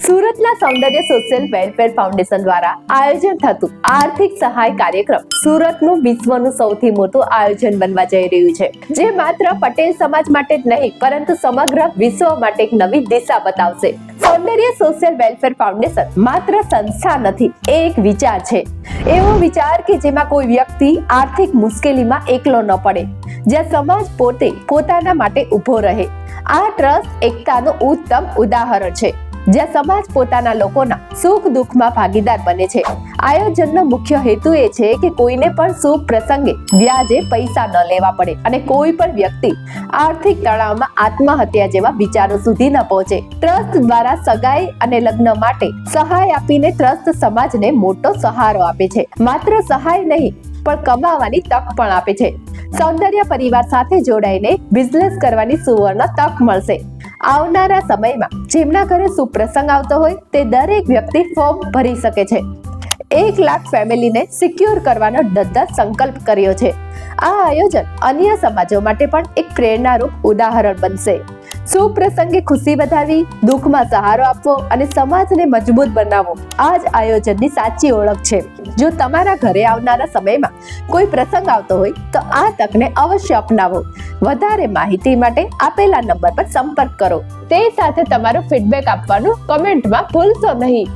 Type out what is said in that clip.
સુરતના સૌંદર્ય social welfare foundation દ્વારા આયોજન થતું આર્થિક સહાય કાર્યક્રમ સુરતનું વિશ્વનું સૌથી મોટું આયોજન બનવા જઈ રહ્યું છે, જે માત્ર પટેલ સમાજ માટે જ નહીં પરંતુ સમગ્ર વિશ્વ માટે એક નવી દિશા બતાવશે. સૌંદર્ય સોશિયલ વેલફેર ફાઉન્ડેશન માત્ર સંસ્થા નથી, એ એક વિચાર છે. એવો વિચાર કે જેમાં કોઈ વ્યક્તિ આર્થિક મુશ્કેલીમાં એકલો ન પડે, જ્યાં સમાજ પોતે પોતાના માટે ઊભો રહે. આ ટ્રસ્ટ એકતાનું ઉત્તમ ઉદાહરણ છે, જ્યાં સમાજ પોતાના લોકોના સુખ દુઃખમાં ભાગીદાર બને છે. આયોજનનો મુખ્ય હેતુ એ છે કે કોઈને પણ શુભ પ્રસંગે વ્યાજે પૈસા ન લેવા પડે અને કોઈ પણ વ્યક્તિ આર્થિક તણાવમાં આત્મહત્યા જેવા વિચારો સુધી ન પહોંચે. ટ્રસ્ટ દ્વારા સગાઈ અને લગ્ન માટે સહાય આપીને ટ્રસ્ટ સમાજને મોટો સહારો આપે છે. માત્ર સહાય નહીં પણ કમાવાની તક પણ આપે છે. સૌંદર્ય પરિવાર સાથે જોડાઈને બિઝનેસ કરવાની સુવર્ણ તક મળશે. આવનારા સમયમાં જેમના ઘરે સુપ્રસંગ આવતો હોય તે દરેક વ્યક્તિ ફોર્મ ભરી શકે છે. 1 લાખ ફેમિલીને સિક્યોર કરવાનો દૃઢ સંકલ્પ કર્યો છે. આ આયોજન અન્ય સમાજો માટે પણ એક પ્રેરણારૂપ ઉદાહરણ બનશે. સુપ્રસંગે ખુશી વધારવી, દુઃખમાં સહારો આપવો અને સમાજને મજબૂત બનાવવો, આ જ આયોજનની સાચી ઓળખ છે. જો તમારા ઘરે આવનારા સમયમાં કોઈ પ્રસંગ આવતો હોય તો આ તકને અવશ્ય અપનાવો. વધારે માહિતી માટે આપેલા નંબર પર સંપર્ક કરો. તે સાથે તમારો ફીડબેક આપવાનું કમેન્ટમાં ભૂલશો નહીં.